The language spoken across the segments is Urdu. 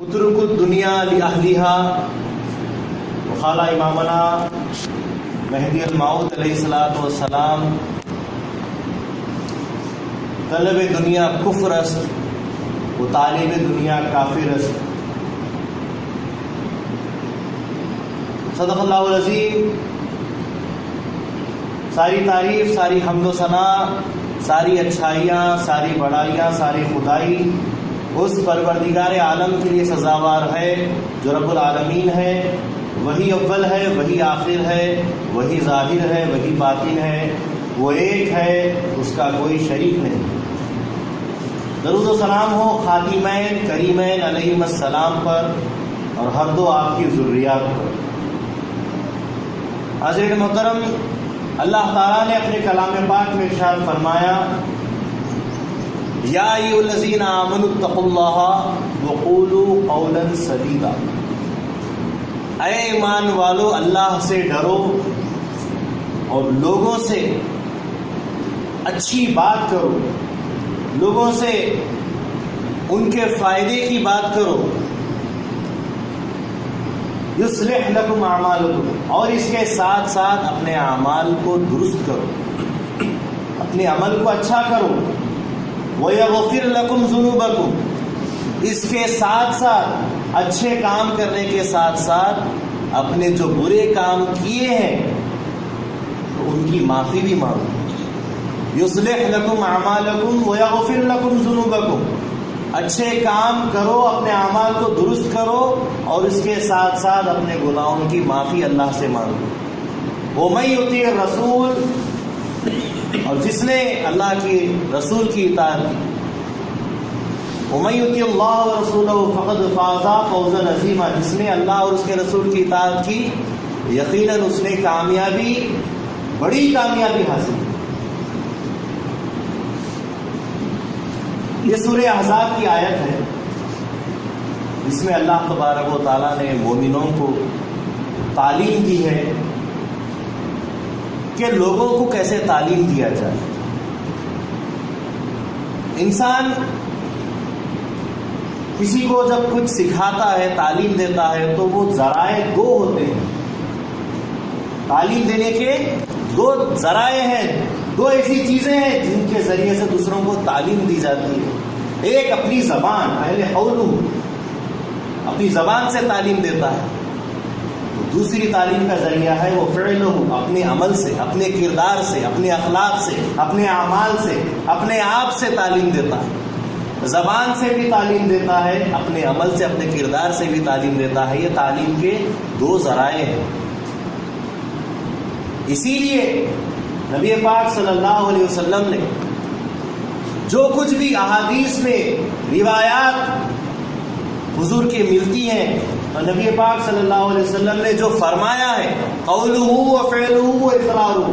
اترکوا الدنیا لأہلہا، وقال امامنا مہدی الموعود علیہ السلام، طلب دنیا کفر است و طالب دنیا کافر است۔ صدق اللہ العظیم۔ ساری تعریف، ساری حمد و ثنا، ساری اچھائیاں، ساری بڑائیاں، ساری خدائی اس پروردگار عالم کے لیے سزاوار ہے جو رب العالمین ہے۔ وہی اول ہے، وہی آخر ہے، وہی ظاہر ہے، وہی باطن ہے، وہ ایک ہے، اس کا کوئی شریک نہیں۔ درود و سلام ہو خاتمین کریمین علیہم السلام پر اور ہر دو آپ کی ذریات پر۔ حضرت محترم، اللہ تعالیٰ نے اپنے کلام پاک میں ارشاد فرمایا، یا ایھا الذین آمنوا اتقوا اللہ وقولوا قولا سدیدا، اے ایمان والو اللہ سے ڈرو اور لوگوں سے اچھی بات کرو، لوگوں سے ان کے فائدے کی بات کرو۔ یصلح لکم اعمالکم، اور اس کے ساتھ ساتھ اپنے اعمال کو درست کرو، اپنے عمل کو اچھا کرو۔ وَيَغْفِرْ لَكُمْ ذُنُوبَكُمْ، اس کے ساتھ ساتھ اچھے کام کرنے کے ساتھ ساتھ اپنے جو برے کام کیے ہیں تو ان کی معافی بھی مانگو۔ یصلح لکم اعمالکم ویغفر لکم ذنوبکم، اچھے کام کرو، اپنے اعمال کو درست کرو اور اس کے ساتھ ساتھ اپنے گناہوں کی معافی اللہ سے مانگو۔ وَمَن یُطِیعِ الرَّسُولَ، اور جس نے اللہ کی رسول کی اطاعت کی، وَمَن یُطِیعِ اللَّهَ وَرَسُولَهُ فَقَدْ فَازَ فَوْزًا عَظِیمًا، جس نے اللہ اور اس کے رسول کی اطاعت کی یقیناً اس نے کامیابی، بڑی کامیابی حاصل کی۔ یہ سورہ احزاب کی آیت ہے جس میں اللہ تبارک و تعالیٰ نے مومنوں کو تعلیم دی ہے کہ لوگوں کو کیسے تعلیم دیا جائے۔ انسان کسی کو جب کچھ سکھاتا ہے، تعلیم دیتا ہے تو وہ ذرائع دو ہوتے ہیں۔ تعلیم دینے کے دو ذرائع ہیں، دو ایسی چیزیں ہیں جن کے ذریعے سے دوسروں کو تعلیم دی جاتی ہے۔ ایک اپنی زبان، اہل قول، اپنی زبان سے تعلیم دیتا ہے۔ دوسری تعلیم کا ذریعہ ہے وہ فعل، اپنے عمل سے، اپنے کردار سے، اپنے اخلاق سے، اپنے اعمال سے، اپنے آپ سے تعلیم دیتا ہے۔ زبان سے بھی تعلیم دیتا ہے، اپنے عمل سے، اپنے کردار سے بھی تعلیم دیتا ہے۔ یہ تعلیم کے دو ذرائع ہیں۔ اسی لیے نبی پاک صلی اللہ علیہ وسلم نے جو کچھ بھی احادیث میں روایات حضور کی ملتی ہیں، اور نبی پاک صلی اللہ علیہ وسلم نے جو فرمایا ہے، قولہ و فعلہ و اقرارہ،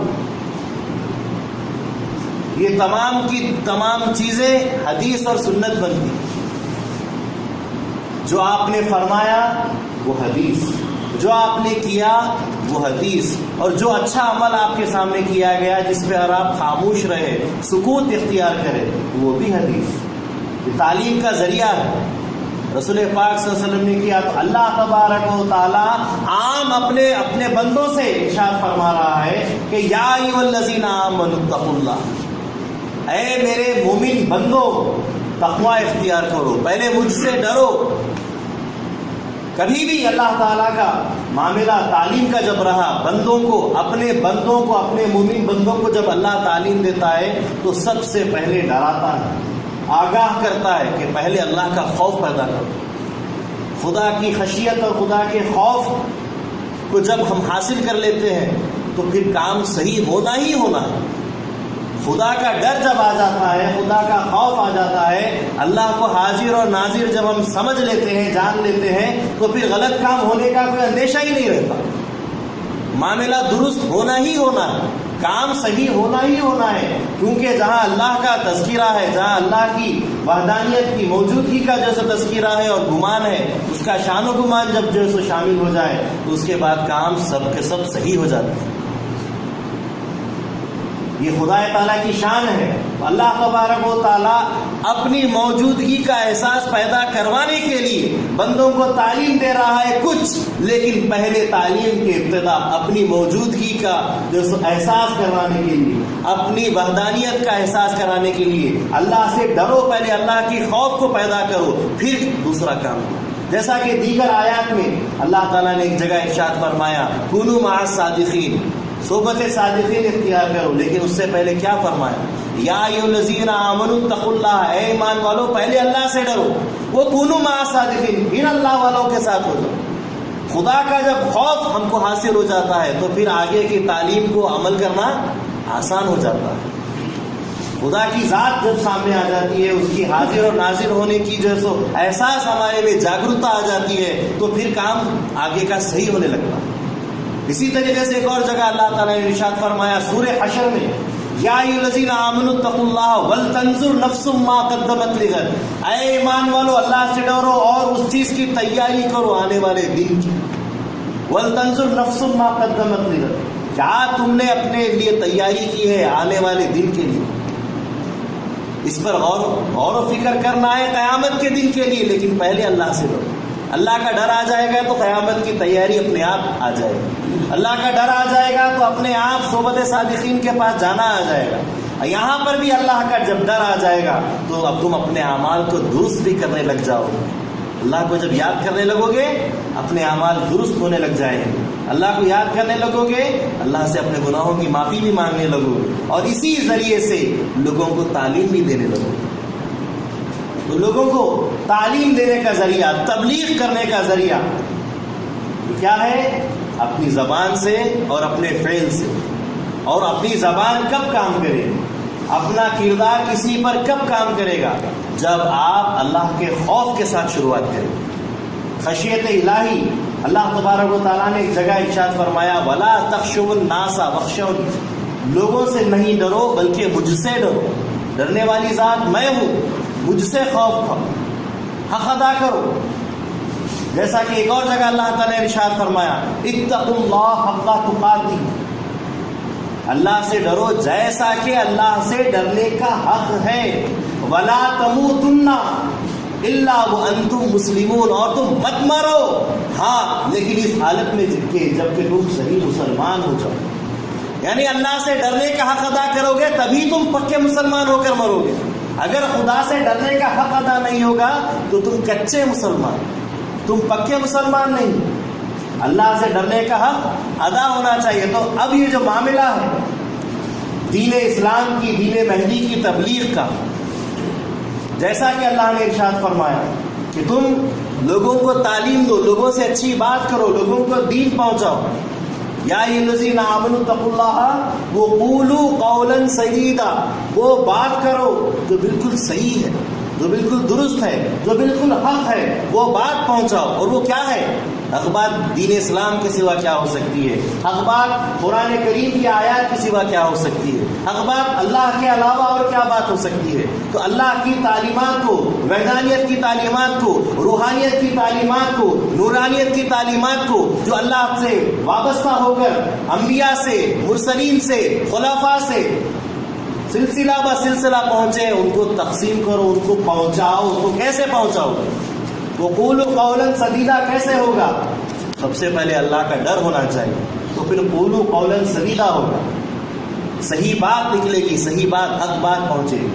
یہ تمام کی تمام چیزیں حدیث اور سنت بنتی۔ جو آپ نے فرمایا وہ حدیث، جو آپ نے کیا وہ حدیث، اور جو اچھا عمل آپ کے سامنے کیا گیا جس پہ اگر آپ خاموش رہے، سکوت اختیار کریں، وہ بھی حدیث۔ یہ تعلیم کا ذریعہ ہے۔ رسول پاک صلی اللہ علیہ وسلم نے کیا تو اللہ تبارک و تعالی عام اپنے بندوں سے ارشاد فرما رہا ہے کہ یا ایھا الذین آمنوا اتقوا اللہ، اے میرے مومن بندو تقوی اختیار کرو، پہلے مجھ سے ڈرو۔ کبھی بھی اللہ تعالیٰ کا معاملہ تعلیم کا جب رہا، بندوں کو، اپنے مومن بندوں کو جب اللہ تعلیم دیتا ہے تو سب سے پہلے ڈراتا ہے، آگاہ کرتا ہے کہ پہلے اللہ کا خوف پیدا کرو۔ خدا کی خشیت اور خدا کے خوف کو جب ہم حاصل کر لیتے ہیں تو پھر کام صحیح ہونا ہی ہونا ہے۔ خدا کا ڈر جب آ جاتا ہے، خدا کا خوف آ جاتا ہے، اللہ کو حاضر اور ناظر جب ہم سمجھ لیتے ہیں، جان لیتے ہیں، تو پھر غلط کام ہونے کا کوئی اندیشہ ہی نہیں رہتا۔ معاملہ درست ہونا ہی ہونا ہے، کام صحیح ہونا ہی ہونا ہے، کیونکہ جہاں اللہ کا تذکرہ ہے، جہاں اللہ کی وحدانیت کی موجودگی کا جیسا تذکرہ ہے اور گمان ہے، اس کا شان و گمان جب جیسے شامل ہو جائے تو اس کے بعد کام سب کے سب صحیح ہو جاتے ہیں۔ یہ خدا تعالیٰ کی شان ہے. اللہ تبارک و تعالیٰ اپنی موجودگی کا احساس پیدا کروانے کے لیے بندوں کو تعلیم دے رہا ہے کچھ، لیکن پہلے تعلیم کے ابتدا اپنی موجودگی کا جو احساس کروانے کے لیے، اپنی وحدانیت کا احساس کرانے کے لیے اللہ سے ڈرو، پہلے اللہ کی خوف کو پیدا کرو، پھر دوسرا کام. جیسا کہ دیگر آیات میں اللہ تعالیٰ نے ایک جگہ ارشاد فرمایا کونوا مع الصادقین، صحبت صادقین اختیار کرو، لیکن اس سے پہلے کیا فرمایا؟ یا ایھا الذین آمنوا اتقوا اللہ، اے ایمان والو پہلے اللہ سے ڈرو. وہ کونوا مع الصادقین، ان اللہ والوں کے ساتھ ہو جاؤ. خدا کا جب خوف ہم کو حاصل ہو جاتا ہے تو پھر آگے کی تعلیم کو عمل کرنا آسان ہو جاتا ہے. خدا کی ذات جب سامنے آ جاتی ہے، اس کی حاضر اور ناظر ہونے کی جو سو احساس ہمارے میں جاگرتا آ جاتی ہے تو پھر کام آگے کا صحیح ہونے لگتا ہے. اسی طریقے سے ایک اور جگہ اللہ تعالیٰ نے ارشاد فرمایا سورہ حشر میں یا ایھا الذین آمنوا اتقوا اللہ ولتنظر نفس ما قدمت لغد، اے ایمان والو اللہ سے ڈرو اور اس چیز کی تیاری کرو آنے والے دن کی. ولتنظر نفس ما قدمت لغد، کیا تم نے اپنے لیے تیاری کی ہے آنے والے دن کے لیے. اس پر غور و فکر کرنا ہے قیامت کے دن کے لیے، لیکن پہلے اللہ سے ڈرو. اللہ کا ڈر آ جائے گا تو قیامت کی تیاری اپنے آپ آ جائے گی. اللہ کا ڈر آ جائے گا تو اپنے آپ صحبت صادقین کے پاس جانا آ جائے گا. یہاں پر بھی اللہ کا جب ڈر آ جائے گا تو اب تم اپنے اعمال کو درست بھی کرنے لگ جاؤ گے. اللہ کو جب یاد کرنے لگو گے اپنے اعمال درست ہونے لگ جائیں گے. اللہ کو یاد کرنے لگو گے اللہ سے اپنے گناہوں کی معافی بھی مانگنے لگو گے، اور اسی ذریعے سے لوگوں کو تعلیم بھی دینے لگو گے. تو لوگوں کو تعلیم دینے کا ذریعہ، تبلیغ کرنے کا ذریعہ کیا ہے؟ اپنی زبان سے اور اپنے فعل سے. اور اپنی زبان کب کام کرے گی، اپنا کردار کسی پر کب کام کرے گا؟ جب آپ اللہ کے خوف کے ساتھ شروعات کریں. خشیت الہی، اللہ تبارک و تعالیٰ نے ایک جگہ ارشاد فرمایا وَلَا تَخْشَوُا النَّاسَ وَاخْشَوْنِی، لوگوں سے نہیں ڈرو بلکہ مجھ سے ڈرو. ڈرنے والی ذات میں ہوں، مجھ سے خوف کھاؤ، حق ادا کرو. جیسا کہ ایک اور جگہ اللہ تعالیٰ نے ارشاد فرمایا اتقوا اللہ حق تقاتہ، اللہ سے ڈرو جیسا کہ اللہ سے ڈرنے کا حق ہے. وَلَا تَمُوتُنَّ إِلَّا وَأَنْتُمْ مُسْلِمُونَ، اور تم مت مرو ہاں لیکن اس حالت میں جب کہ تم صحیح مسلمان ہو جاؤ. یعنی اللہ سے ڈرنے کا حق ادا کرو گے تبھی تم پکے مسلمان ہو کر مرو گے. اگر خدا سے ڈرنے کا حق ادا نہیں ہوگا تو تم کچے مسلمان، تم پکے مسلمان نہیں. اللہ سے ڈرنے کا حق ادا ہونا چاہیے. تو اب یہ جو معاملہ ہے دین اسلام کی، دین مہدی کی تبلیغ کا، جیسا کہ اللہ نے ارشاد فرمایا کہ تم لوگوں کو تعلیم دو، لوگوں سے اچھی بات کرو، لوگوں کو دین پہنچاؤ. یا ایھا الذین آمنوا اتقوا اللہ وقولوا قولا سدیدا، وہ بات کرو جو بالکل صحیح ہے، جو بالکل درست ہے، جو بالکل حق ہے، وہ بات پہنچاؤ. اور وہ کیا ہے؟ حق بات دین اسلام کے سوا کیا ہو سکتی ہے؟ حق بات قرآن کریم کی آیات کے سوا کیا ہو سکتی ہے؟ حق بات اللہ کے علاوہ اور کیا بات ہو سکتی ہے؟ تو اللہ کی تعلیمات کو، وحدانیت کی تعلیمات کو، روحانیت کی تعلیمات کو، نورانیت کی تعلیمات کو جو اللہ سے وابستہ ہو کر انبیاء سے، مرسلین سے، خلفاء سے سلسلہ بہ سلسلہ پہنچے، ان کو تقسیم کرو، ان کو پہنچاؤ. تو کیسے پہنچاؤ گے؟ وقولوا قولا سدیدا کیسے ہوگا؟ سب سے پہلے اللہ کا ڈر ہونا چاہیے، تو پھر قولوا قولا سدیدا ہوگا، صحیح بات نکلے گی، صحیح بات، حق بات پہنچے گی.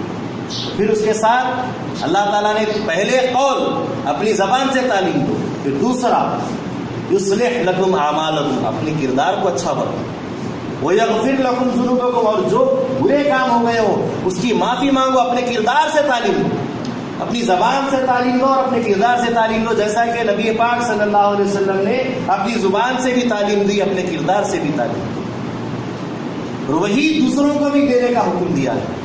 پھر اس کے ساتھ اللہ تعالیٰ نے پہلے قول اپنی زبان سے تعلیم دو، پھر دوسرا یصلح لکم اعمالکم، اپنے کردار کو اچھا بناؤ. وَيَغْفِرْ لَكُمْ ذُنُوبَكُمْ، اور جو برے کام ہو گئے ہو اس کی معافی مانگو. اپنے کردار سے تعلیم دو، اپنی زبان سے تعلیم دو اور اپنے کردار سے تعلیم دو، جیسا کہ نبی پاک صلی اللہ علیہ وسلم نے اپنی زبان سے بھی تعلیم دی، اپنے کردار سے بھی تعلیم دی، اور وہی دوسروں کو بھی دینے کا حکم دیا ہے.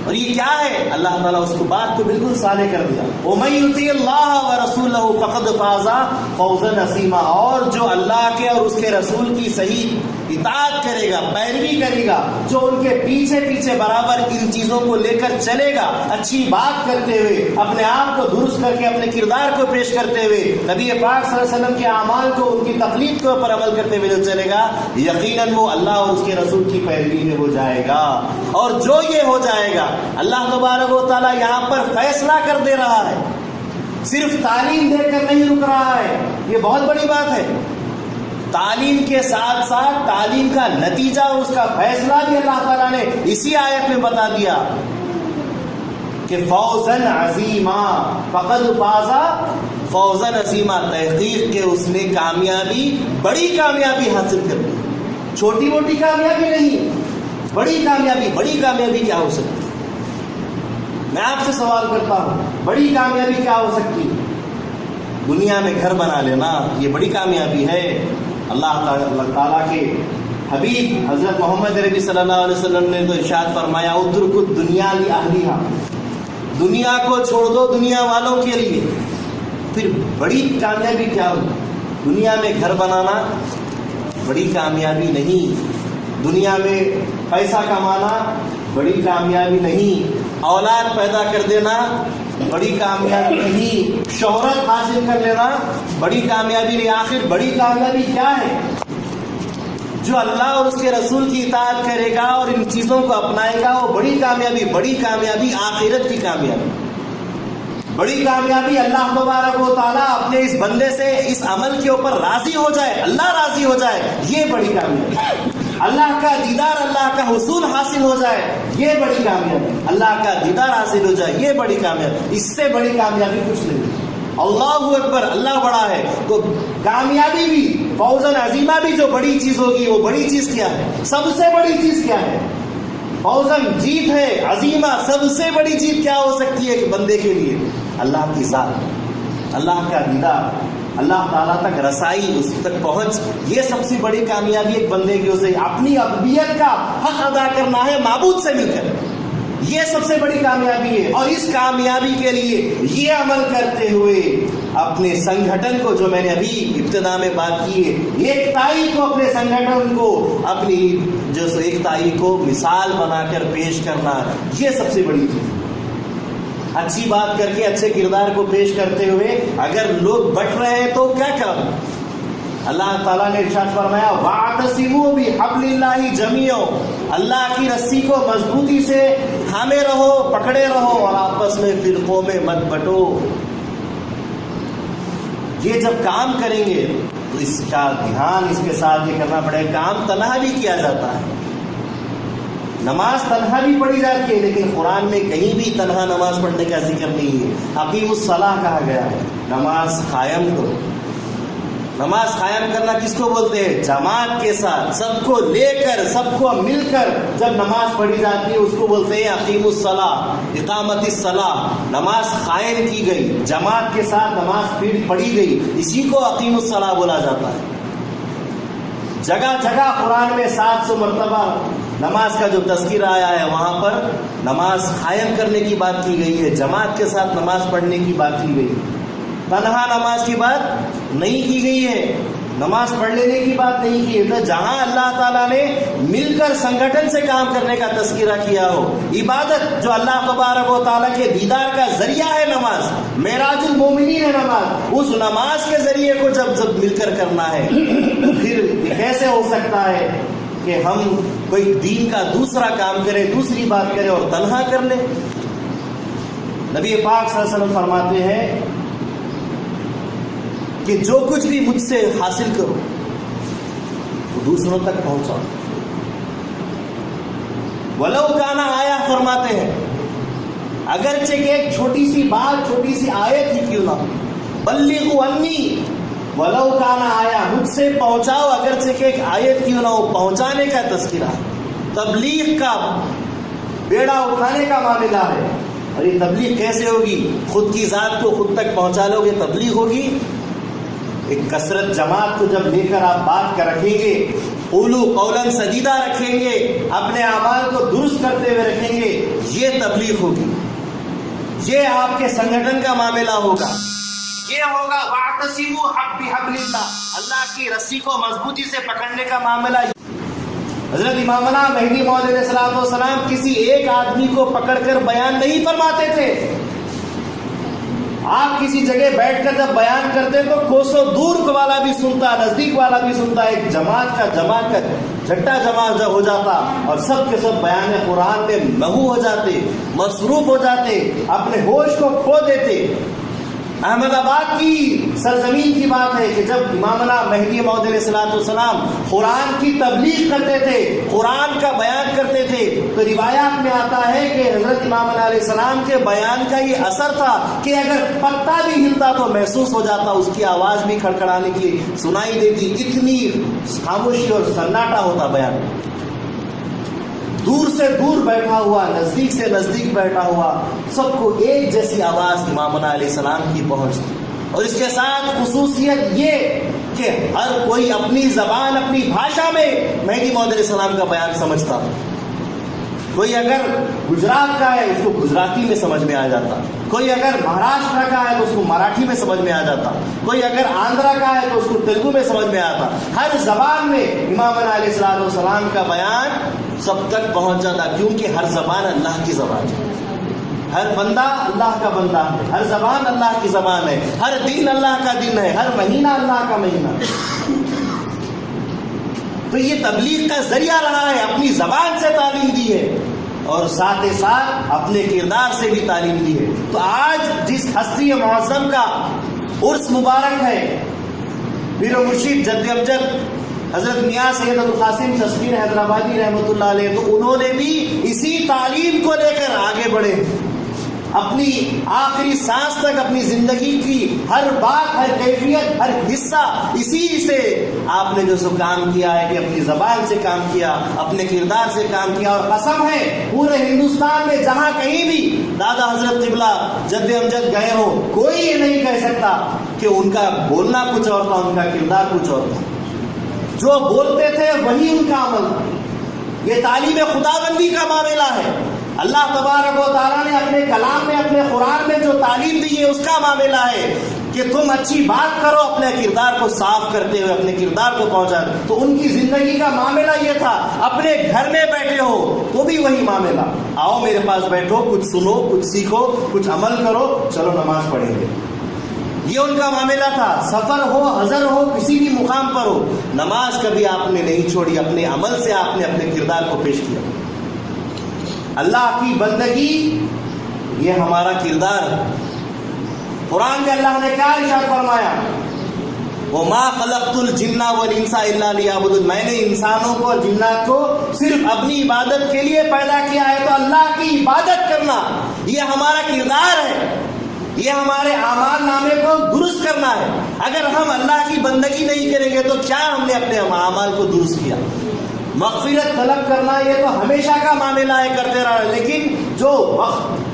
اور یہ کیا ہے؟ اللہ تعالیٰ اس کو بات کو بالکل صالح کر دیا. وَمَن يُطِعِ اللَّهَ وَرَسُولَهُ فَقَدْ فَازَ فَوْزًا عَظِيمًا. اور جو اللہ کے اور اس کے رسول کی صحیح اطاعت کرے گا، پیروی کرے گا، جو ان کے پیچھے پیچھے برابر ان چیزوں کو لے کر چلے گا، اچھی بات کرتے ہوئے، اپنے آپ کو درست کر کے اپنے کردار کو پیش کرتے ہوئے، نبی پاک صلی اللہ علیہ وسلم کے اعمال کو، ان کی تقلید کے اوپر عمل کرتے ہوئے جو چلے گا، یقیناً وہ اللہ اور اس کے رسول کی پیروی میں ہو جائے گا. اور جو یہ ہو جائے گا، اللہ تبارک و تعالیٰ یہاں پر فیصلہ کر دے رہا ہے، صرف تعلیم دے کر نہیں رک رہا ہے. یہ بہت بڑی بات ہے. تعلیم کے ساتھ ساتھ تعلیم کا نتیجہ اور اس کا فیصلہ بھی اللہ تعالیٰ نے اسی آیت میں بتا دیا کہ فوزن عظیما، فقد فازا فوزن عظیما. تحقیق کہ اس نے کامیابی، بڑی کامیابی حاصل کر لی. چھوٹی موٹی کامیابی نہیں، بڑی کامیابی. بڑی کامیابی کیا ہو سکتی؟ میں آپ سے سوال کرتا ہوں، بڑی کامیابی کیا ہو سکتی؟ دنیا میں گھر بنا لینا یہ بڑی کامیابی ہے. اللہ تعالیٰ کے حبیب حضرت محمد عربی صلی اللہ علیہ وسلم نے تو ارشاد فرمایا اترکوا الدنیا لأہلہا، دنیا کو چھوڑ دو دنیا والوں کے لیے. پھر بڑی کامیابی کیا ہو؟ دنیا میں گھر بنانا بڑی کامیابی نہیں، دنیا میں پیسہ کمانا بڑی کامیابی نہیں، اولاد پیدا کر دینا بڑی کامیابی نہیں، شہرت حاصل کر لینا بڑی کامیابی نہیں. آخر بڑی کامیابی کیا ہے؟ جو اللہ اور اس کے رسول کی اطاعت کرے گا اور ان چیزوں کو اپنائے گا وہ بڑی کامیابی. بڑی کامیابی آخرت کی کامیابی. بڑی کامیابی اللہ تبارک و تعالیٰ اپنے اس بندے سے اس عمل کے اوپر راضی ہو جائے، اللہ راضی ہو جائے، یہ بڑی کامیابی. اللہ کا دیدار، اللہ کا حصول حاصل ہو جائے، یہ بڑی کامیابی. اللہ کا دیدار حاصل ہو جائے، یہ بڑی کامیابی. اس سے بڑی کامیابی کچھ نہیں. اللہ اکبر، اللہ بڑا ہے. تو کامیابی بھی، فوزن عظیمہ بھی جو بڑی چیز ہوگی، وہ بڑی چیز کیا ہے؟ سب سے بڑی چیز کیا ہے؟ فوزن جیت ہے، عظیمہ سب سے بڑی جیت کیا ہو سکتی ہے کہ بندے کے لیے؟ اللہ کی ذات، اللہ کا دیدار، اللہ تعالیٰ تک رسائی، اس تک پہنچ. یہ سب سے بڑی کامیابی ایک بندے کی اسے اپنی عبودیت کا حق ادا کرنا ہے معبود سے مل کر. یہ سب سے بڑی کامیابی ہے. اور اس کامیابی کے لیے یہ عمل کرتے ہوئے اپنے سنگھٹن کو، جو میں نے ابھی ابتدا میں بات کی ہے، ایکتائی کو، اپنے سنگھٹن کو، اپنی جو ایکتائی کو مثال بنا کر پیش کرنا، یہ سب سے بڑی چیز. اچھی بات کر کے اچھے کردار کو پیش کرتے ہوئے اگر لوگ بٹ رہے ہیں تو کیا کریں؟ اللہ تعالیٰ نے ارشاد فرمایا وَاعْتَصِمُوا بِحَبْلِ اللَّهِ جَمِيعًا، اللہ کی رسی کو مضبوطی سے تھامے رہو، پکڑے رہو، اور آپس میں فرقوں میں مت بٹو. یہ جب کام کریں گے تو اس کا دھیان اس کے ساتھ یہ کرنا پڑے گا. کام تنہا بھی کیا جاتا ہے، نماز تنہا بھی پڑھی جاتی ہے، لیکن قرآن میں کہیں بھی تنہا نماز پڑھنے کا ذکر نہیں ہے. اقیم الصلاۃ کہا گیا ہے، نماز قائم کرو. نماز قائم کرنا کس کو بولتے ہیں؟ جماعت کے ساتھ، سب کو لے کر، سب کو مل کر جب نماز پڑھی جاتی ہے اس کو بولتے ہیں اقیم الصلاۃ، اقامت الصلاۃ. نماز قائم کی گئی، جماعت کے ساتھ نماز پڑھی گئی، اسی کو اقیم الصلاۃ بولا جاتا ہے. جگہ جگہ قرآن میں 700 مرتبہ نماز کا جو تذکرہ آیا ہے وہاں پر نماز قائم کرنے کی بات کی گئی ہے، جماعت کے ساتھ نماز پڑھنے کی بات کی گئی. تنہا نماز کی بات نہیں کی گئی ہے، نماز پڑھ لینے کی بات نہیں کی ہے. تو جہاں اللہ تعالیٰ نے مل کر سنگھٹن سے کام کرنے کا تذکرہ کیا ہو، عبادت جو اللہ تبارک و تعالیٰ کے دیدار کا ذریعہ ہے نماز، معراج المومنین ہے نماز، اس نماز کے ذریعے کو جب مل کر کرنا ہے پھر کیسے ہو سکتا ہے کہ ہم کوئی دین کا دوسرا کام کریں، دوسری بات کریں اور تنہا کر لیں؟ نبی پاک صلی اللہ علیہ وسلم فرماتے ہیں کہ جو کچھ بھی مجھ سے حاصل کرو وہ دوسروں تک پہنچاؤ. ولو کانا آیا، فرماتے ہیں اگرچہ کہ ایک چھوٹی سی بات، چھوٹی سی آیت ہی کیوں نہ، بلغوا انی ولو کانا آیا، مجھ سے پہنچاؤ اگرچہ کہ ایک آیت کیوں نہ ہو. پہنچانے کا تذکرہ، تبلیغ کا بیڑا اٹھانے کا معاملہ ہے. اور یہ تبلیغ کیسے ہوگی؟ خود کی ذات کو خود تک پہنچا لو گے تبلیغ ہوگی. ایک کثرت جماعت کو جب لے کر آپ بات کر رکھیں گے قولوا قولا سدیدہ رکھیں گے، اپنے اعمال کو درست کرتے ہوئے رکھیں گے، یہ تبلیغ ہوگی، یہ آپ کے سنگٹھن کا معاملہ ہوگا، یہ ہوگا واعتصموا بحبل اللہ، اللہ کی رسی کو مضبوطی سے پکڑنے کا معاملہ۔ حضرت امامنا مہدی موعود علیہ الصلوۃ والسلام کسی ایک آدمی کو پکڑ کر بیان نہیں فرماتے تھے۔ آپ کسی جگہ بیٹھ کر جب بیان کرتے تو کوسوں دور والا بھی سنتا، نزدیک والا بھی سنتا، ایک جماعت کا جھٹا جمع ہو جاتا اور سب کے سب بیان قرآن میں مغو ہو جاتے، مصروف ہو جاتے، اپنے ہوش کو کھو دیتے۔ احمد آباد کی سرزمین کی بات ہے کہ جب امامنا مہدی موعود علیہ الصلوۃ والسلام قرآن کی تبلیغ کرتے تھے، قرآن کا بیان کرتے تھے، تو روایات میں آتا ہے کہ حضرت امامنا علیہ السلام کے بیان کا یہ اثر تھا کہ اگر پتا بھی ہلتا تو محسوس ہو جاتا، اس کی آواز بھی کھڑکھڑانے کی سنائی دیتی، اتنی خاموشی اور سناٹا ہوتا بیان۔ دور سے دور بیٹھا ہوا، نزدیک سے نزدیک بیٹھا ہوا، سب کو ایک جیسی آواز امامنا علیہ السلام کی پہنچتی۔ اور اس کے ساتھ خصوصیت یہ کہ ہر کوئی اپنی زبان، اپنی بھاشا میں مہدی موعود علیہ السلام کا بیان سمجھتا۔ کوئی اگر گجرات کا ہے اس کو گجراتی میں سمجھ میں آ جاتا، کوئی اگر مہاراشٹر کا ہے تو اس کو مراٹھی میں سمجھ میں آ جاتا، کوئی اگر آندھرا کا ہے تو اس کو تیلگو میں سمجھ میں آتا۔ ہر زبان میں امامنا علیہ الصلوۃ والسلام کا بیان سب تک پہنچ جاتا، کیونکہ ہر زبان اللہ کی زبان ہے، ہر بندہ اللہ کا بندہ ہے، ہر زبان اللہ کی زبان ہے، ہر دن اللہ کا دن ہے، ہر مہینہ اللہ کا مہینہ۔ تو یہ تبلیغ کا ذریعہ رہا ہے، اپنی زبان سے تعلیم دی ہے اور ساتھ ہی ساتھ اپنے کردار سے بھی تعلیم دی ہے۔ تو آج جس ہستی معظم کا عرس مبارک ہے، پیر و مرشد جد امجد حضرت میاں سید ابوالقاسم تصویر حیدرآبادی رحمۃ اللہ علیہ، تو انہوں نے بھی اسی تعلیم کو لے کر آگے بڑھے، اپنی آخری سانس تک اپنی زندگی کی ہر بات، ہر کیفیت، ہر حصہ اسی سے آپ نے جو سو کام کیا ہے کہ اپنی زبان سے کام کیا، اپنے کردار سے کام کیا۔ اور قسم ہے پورے ہندوستان میں جہاں کہیں بھی دادا حضرت قبلہ جد امجد گئے ہو، کوئی یہ نہیں کہہ سکتا کہ ان کا بولنا کچھ اور تھا، ان کا کردار کچھ اور تھا۔ جو بولتے تھے وہی ان کا عمل تھا۔ یہ تعلیم خدا بندی کا معاملہ ہے۔ اللہ تبارک و تعالیٰ نے اپنے کلام میں، اپنے قرآن میں جو تعلیم دی ہے اس کا معاملہ ہے کہ تم اچھی بات کرو، اپنے کردار کو صاف کرتے ہوئے اپنے کردار کو پہنچا۔ تو ان کی زندگی کا معاملہ یہ تھا، اپنے گھر میں بیٹھے ہو تو بھی وہی معاملہ، آؤ میرے پاس بیٹھو، کچھ سنو، کچھ سیکھو، کچھ عمل کرو، چلو نماز پڑھیں گے۔ یہ ان کا معاملہ تھا۔ سفر ہو، حضر ہو، کسی بھی مقام پر ہو، نماز کبھی آپ نے نہیں چھوڑی، اپنے عمل سے آپ نے اپنے کردار کو پیش کیا۔ اللہ کی بندگی یہ ہمارا کردار ہے۔ قرآن میں اللہ نے کیا ارشاد فرمایا؟ وَمَا خَلَقْتُ الْجِنَّ وَالْإِنسَ إِلَّا لِيَعْبُدُونِ، میں نے انسانوں کو اور جنات کو صرف اپنی عبادت کے لیے پیدا کیا ہے۔ تو اللہ کی عبادت کرنا یہ ہمارا کردار ہے، یہ ہمارے اعمال نامے کو درست کرنا ہے۔ اگر ہم اللہ کی بندگی نہیں کریں گے تو کیا ہم نے اپنے اعمال کو درست کیا؟ مغفرت طلب کرنا یہ تو ہمیشہ کا معاملہ ہے، کرتے رہا، لیکن جو وقت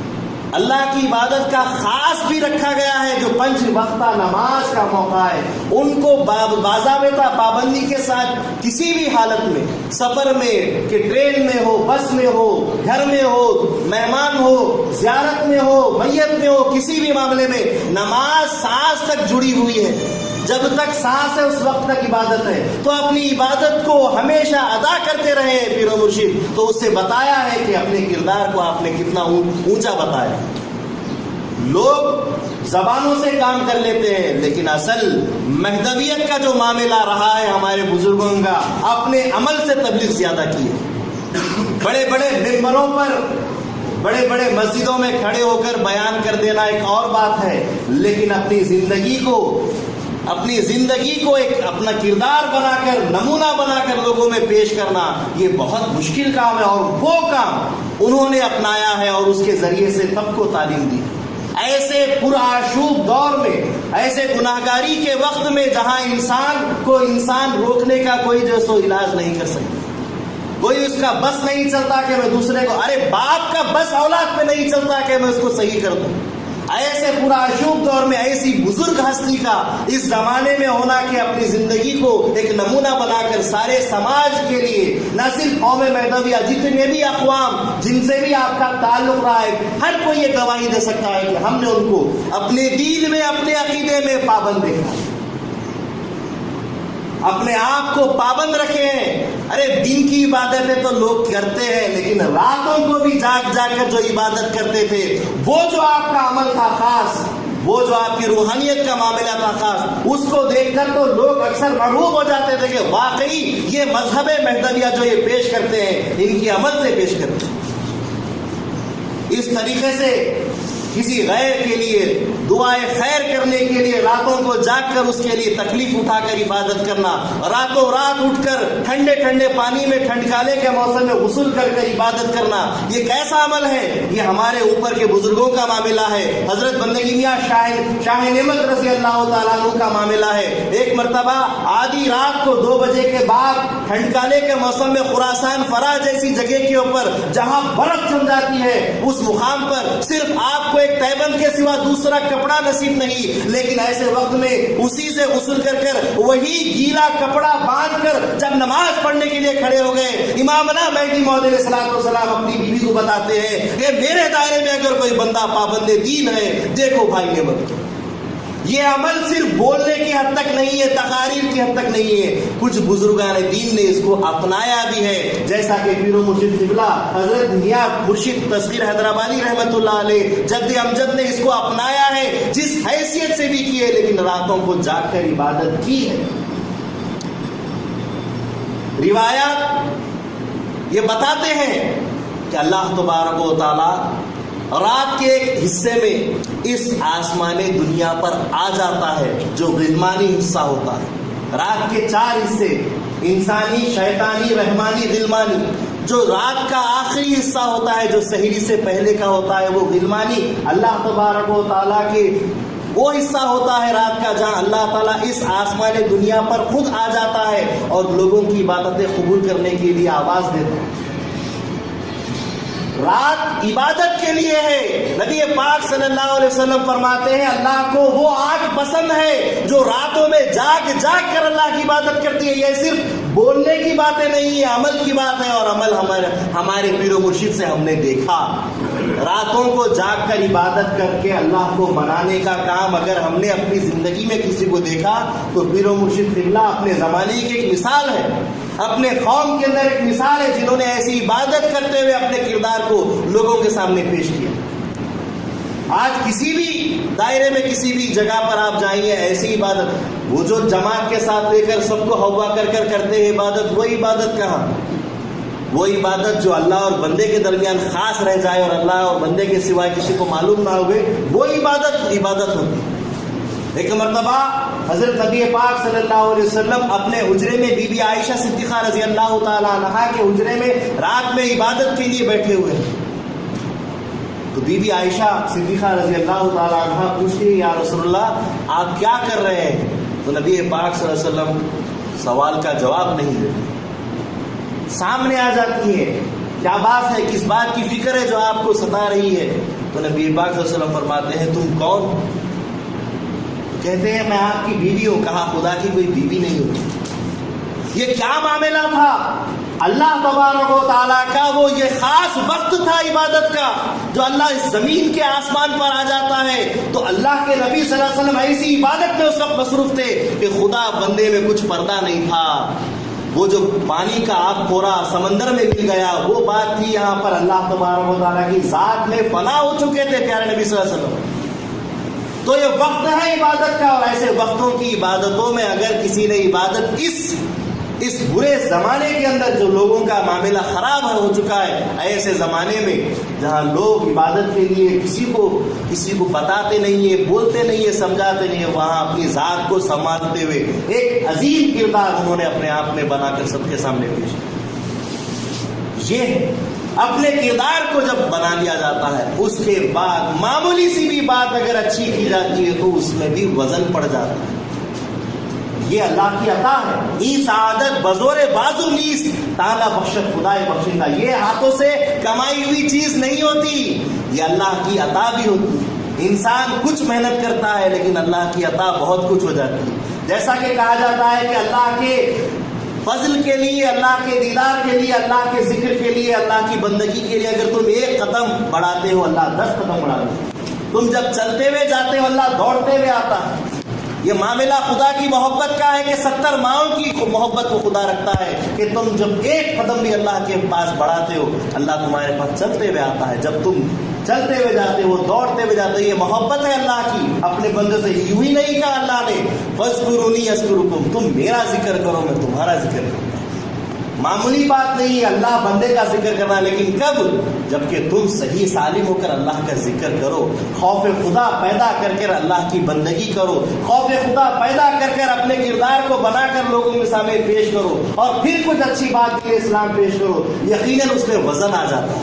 اللہ کی عبادت کا خاص بھی رکھا گیا ہے، جو 5 وقتہ نماز کا موقع ہے، ان کو باضابطہ پابندی کے ساتھ کسی بھی حالت میں، سفر میں، کہ ٹرین میں ہو، بس میں ہو، گھر میں ہو، مہمان ہو، زیارت میں ہو، میت میں ہو، کسی بھی معاملے میں نماز سانس تک جڑی ہوئی ہے۔ جب تک سانس ہے اس وقت تک عبادت ہے، تو اپنی عبادت کو ہمیشہ ادا کرتے رہے پیر و مرشد۔ تو اس سے بتایا ہے کہ اپنے کردار کو آپ نے کتنا اونچا بتایا۔ لوگ زبانوں سے کام کر لیتے ہیں، لیکن اصل مہدویت کا جو معاملہ رہا ہے ہمارے بزرگوں کا، اپنے عمل سے تبلیغ زیادہ کی ہے۔ بڑے بڑے ممبروں پر، بڑے بڑے مسجدوں میں کھڑے ہو کر بیان کر دینا ایک اور بات ہے، لیکن اپنی زندگی کو ایک اپنا کردار بنا کر، نمونہ بنا کر لوگوں میں پیش کرنا، یہ بہت مشکل کام ہے۔ اور وہ کام انہوں نے اپنایا ہے اور اس کے ذریعے سے سب کو تعلیم دی۔ ایسے پرآشوب دور میں، ایسے گناہگاری کے وقت میں جہاں انسان روکنے کا کوئی جو سو علاج نہیں کر سکتا، کوئی اس کا بس نہیں چلتا کہ میں دوسرے کو، ارے باپ کا بس اولاد پہ نہیں چلتا کہ میں اس کو صحیح کر دوں، ایسے پورا اشوک دور میں ایسی بزرگ ہستی کا اس زمانے میں ہونا کہ اپنی زندگی کو ایک نمونہ بنا کر سارے سماج کے لیے، نہ صرف قوم مہدویہ، جتنے بھی اقوام جن سے بھی آپ کا تعلق رہا ہے، ہر کوئی یہ گواہی دے سکتا ہے کہ ہم نے ان کو اپنے دین میں، اپنے عقیدے میں پابند دیکھا، اپنے آپ کو پابند رکھے ہیں۔ ارے دن کی عبادتیں تو لوگ کرتے ہیں، لیکن راتوں کو بھی جاگ جاگ کر جو عبادت کرتے تھے، وہ جو آپ کا عمل تھا خاص، وہ جو آپ کی روحانیت کا معاملہ تھا خاص، اس کو دیکھ کر تو لوگ اکثر مرغوب ہو جاتے تھے کہ واقعی یہ مذہب مہدویہ جو یہ پیش کرتے ہیں، ان کی عمل سے پیش کرتے ہیں۔ اس طریقے سے کسی غیر کے لیے دعائے خیر کرنے کے لیے راتوں کو جاگ کر اس کے لیے تکلیف اٹھا کر عبادت کرنا، راتوں رات اٹھ کر ٹھنڈے ٹھنڈے پانی میں ٹھنڈکالے کے موسم میں غسل کر کر عبادت کرنا، یہ کیسا عمل ہے؟ یہ ہمارے اوپر کے بزرگوں کا معاملہ ہے۔ حضرت بندگی میاں شاہ نعمت رضی اللہ تعالیٰ عنہ کا معاملہ ہے۔ ایک مرتبہ آدھی رات کو 2 بجے کے بعد ٹھنڈکالے کے موسم میں خراسان فرا جیسی جگہ کے اوپر جہاں برف جم جاتی ہے، اس مقام پر صرف آپ کو ایک تیبند کے سوا دوسرا کپڑا نصیب نہیں، لیکن ایسے وقت میں اسی سے غسل کر کر وہی گیلا کپڑا باندھ کر جب نماز پڑھنے کے لیے کھڑے ہو گئے، امامنا مہدی موعود علیہ السلام اپنی بیوی کو بتاتے ہیں کہ میرے دائرے میں اگر کوئی بندہ پابند دین ہے، دیکھو بھائی نعمت، یہ عمل صرف بولنے کی حد تک نہیں ہے، تقاریر کی حد تک نہیں ہے، کچھ بزرگان دین نے اس کو اپنایا بھی ہے، جیسا کہ پیر و مرشد قبلہ حضرت میاں مرشد تصغیر حیدرآبادی رحمت اللہ علیہ جد امجد نے اس کو اپنایا ہے، جس حیثیت سے بھی کی ہے، لیکن راتوں کو جاگ کر عبادت کی ہے۔ روایات یہ بتاتے ہیں کہ اللہ تبارک و تعالی رات کے ایک حصے میں اس آسمان دنیا پر آ جاتا ہے جو غلمانی حصہ ہوتا ہے۔ رات کے 4 حصے، انسانی، شیطانی، رحمانی، غلمانی۔ جو رات کا آخری حصہ ہوتا ہے، جو سحری سے پہلے کا ہوتا ہے، وہ غلمانی اللہ تبارک و تعالیٰ کے وہ حصہ ہوتا ہے رات کا جہاں اللہ تعالیٰ اس آسمان دنیا پر خود آ جاتا ہے اور لوگوں کی عبادتیں قبول کرنے کے لیے آواز دیتا ہے۔ رات عبادت کے لیے ہے۔ نبی پاک صلی اللہ علیہ وسلم فرماتے ہیں اللہ کو وہ آنکھ پسند ہے جو راتوں میں جاگ جاگ کر اللہ کی عبادت کرتی ہے۔ یہ صرف بولنے کی باتیں نہیں ہے، عمل کی بات ہے، اور عمل ہمارے پیر و مرشد سے ہم نے دیکھا۔ راتوں کو جاگ کر عبادت کر کے اللہ کو منانے کا کام اگر ہم نے اپنی زندگی میں کسی کو دیکھا تو پیر و مرشد قبلہ اپنے زمانے کی ایک مثال ہے، اپنے قوم کے اندر ایک مثال ہے، جنہوں نے ایسی عبادت کرتے ہوئے اپنے کردار کو لوگوں کے سامنے پیش کیا۔ آج کسی بھی دائرے میں کسی بھی جگہ پر آپ جائیے، ایسی عبادت وہ جو جماعت کے ساتھ لے کر سب کو ہوا کر کر کرتے ہیں عبادت، وہ عبادت کہاں؟ وہ عبادت جو اللہ اور بندے کے درمیان خاص رہ جائے اور اللہ اور بندے کے سوائے کسی کو معلوم نہ ہوئے، وہ عبادت ہوتی۔ ایک مرتبہ حضرت نبی پاک صلی اللہ علیہ وسلم اپنے حجرے میں بی بی عائشہ صدیقہ رضی اللہ تعالی عنہا کے حجرے میں رات میں عبادت کے لیے بیٹھے ہوئے ہیں۔ تو بی بی عائشہ صدیقہ رضی اللہ تعالی عنہا پوچھتی ہے یا رسول اللہ آپ کیا کر رہے ہیں؟ تو نبی پاک صلی اللہ علیہ وسلم سوال کا جواب نہیں دیتے، سامنے آ جاتی ہے کیا بات ہے، کس بات کی فکر ہے جو آپ کو ستا رہی ہے؟ تو نبی پاک صلی اللہ علیہ وسلم فرماتے ہیں تم کون؟ کہتے ہیں میں آپ کی بیوی ہوں۔ کہا خدا کی کوئی بیوی نہیں ہوتی۔ یہ کیا معاملہ تھا؟ اللہ تبارک و تعالیٰ کا وہ یہ خاص وقت تھا عبادت کا، جو اللہ اس زمین کے آسمان پر آ جاتا ہے تو اللہ کے نبی صلی اللہ علیہ وسلم ایسی عبادت میں اس وقت مصروف تھے کہ خدا بندے میں کچھ پردہ نہیں تھا۔ وہ جو پانی کا آب پورا سمندر میں مل گیا وہ بات تھی، یہاں پر اللہ تبارک و تعالیٰ کی ذات میں فنا ہو چکے تھے پیارے نبی صلی اللہ علیہ وسلم۔ تو یہ وقت ہے عبادت کا، اور ایسے وقتوں کی عبادتوں میں اگر کسی نے عبادت اس برے زمانے کے اندر جو لوگوں کا معاملہ خراب ہو چکا ہے، ایسے زمانے میں جہاں لوگ عبادت کے لیے کسی کو بتاتے نہیں ہے، بولتے نہیں ہے، سمجھاتے نہیں ہے، وہاں اپنی ذات کو سنبھالتے ہوئے ایک عظیم کردار انہوں نے اپنے آپ میں بنا کر سب کے سامنے پیش کیا۔ یہ اپنے کردار کو جب بنا لیا جاتا ہے اس کے بعد معمولی سی بھی بات اگر اچھی کی جاتی ہے تو اس میں بھی وزن پڑ جاتا ہے۔ یہ اللہ کی عطا ہے۔ ای سعادت بزور بازو نیست تعالیٰ بخشت خدائے بخشندہ، یہ ہاتھوں سے کمائی ہوئی چیز نہیں ہوتی، یہ اللہ کی عطا بھی ہوتی ہے۔ انسان کچھ محنت کرتا ہے لیکن اللہ کی عطا بہت کچھ ہو جاتی ہے. جیسا کہ کہا جاتا ہے کہ اللہ کے فضل کے لیے، اللہ کے دیدار کے لیے، اللہ کے ذکر کے لیے، اللہ کی بندگی کے لیے اگر تم ایک قدم بڑھاتے ہو اللہ 10 قدم بڑھاتے ہو. تم جب چلتے ہوئے جاتے ہو اللہ دوڑتے ہوئے آتا ہے. یہ معاملہ خدا کی محبت کا ہے کہ 70 ماؤں کی محبت کو خدا رکھتا ہے کہ تم جب ایک قدم بھی اللہ کے پاس بڑھاتے ہو اللہ تمہارے پاس چلتے ہوئے آتا ہے. جب تم چلتے ہوئے جاتے ہو، دوڑتے ہوئے جاتے ہو، یہ محبت ہے اللہ کی اپنے بندے سے. یوں ہی نہیں کہا اللہ نے فاذکرونی اذکرکم، تم میرا ذکر کرو میں تمہارا ذکر کروں. معمولی بات نہیں ہے اللہ بندے کا ذکر کرنا، لیکن کب؟ جبکہ تم صحیح سالم ہو کر اللہ کا ذکر کرو، خوف خدا پیدا کر کر اللہ کی بندگی کرو، خوف خدا پیدا کر کر اپنے کردار کو بنا کر لوگوں کے سامنے پیش کرو، اور پھر کچھ اچھی بات کے لیے اسلام پیش کرو. یقیناً اس میں وزن آ جاتا ہے.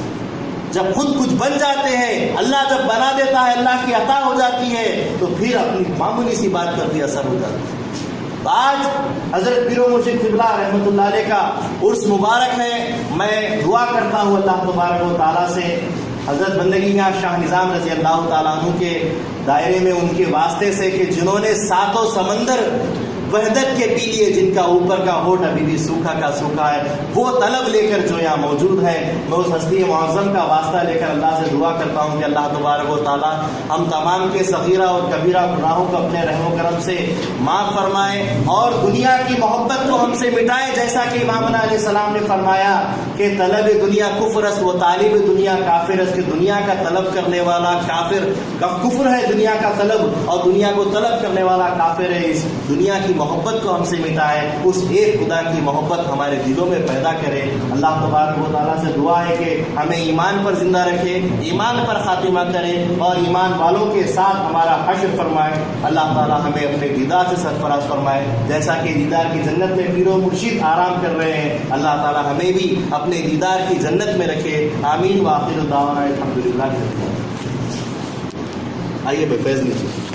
جب خود کچھ بن جاتے ہیں، اللہ جب بنا دیتا ہے، اللہ کی عطا ہو جاتی ہے، تو پھر اپنی معمولی سی بات پر بھی اثر ہو جاتا ہے. آج حضرت پیر و مرشد قبلہ رحمۃ اللہ علیہ کا عرس مبارک ہے. میں دعا کرتا ہوں اللہ تبارک و تعالیٰ سے حضرت بندگی میں شاہ نظام رضی اللہ تعالیٰ عنہ کے دائرے میں ان کے واسطے سے کہ جنہوں نے ساتوں سمندر وحدت کے پی لیے، جن کا اوپر کا ہوٹ ابھی بھی سوکھا کا سوکھا ہے، وہ طلب لے کر جو یہاں موجود ہے، میں اس ہستی معظم کا واسطہ لے کر اللہ سے دعا کرتا ہوں کہ اللہ تبارک و تعالیٰ ہم تمام کے صغیرہ اور کبیرہ گناہوں کو اپنے رحم و کرم سے معاف فرمائے اور دنیا کی محبت کو ہم سے مٹائے. جیسا کہ امام علیہ السلام نے فرمایا کہ طلب دنیا کفر است و طالب دنیا کافر است، کہ دنیا کا طلب کرنے والا کفر ہے، دنیا کا طلب، اور دنیا کو طلب کرنے والا کافر ہے. اس دنیا کی محبت کو ہم سے مٹائے، اس ایک خدا کی محبت ہمارے دلوں میں پیدا کرے. اللہ تبارک و تعالیٰ سے دعا ہے کہ ہمیں ایمان پر زندہ رکھے، ایمان پر خاتمہ کرے اور ایمان والوں کے ساتھ ہمارا حشر فرمائے. اللہ تعالیٰ ہمیں اپنے دیدار سے سرفراز فرمائے. جیسا کہ دیدار کی جنت میں پیر و مرشد آرام کر رہے ہیں، اللہ تعالیٰ ہمیں بھی اپنے دیدار کی جنت میں رکھے. آمین. وآخر دعوانا الحمدللہ. آئیے بھائی فیض لیجیے.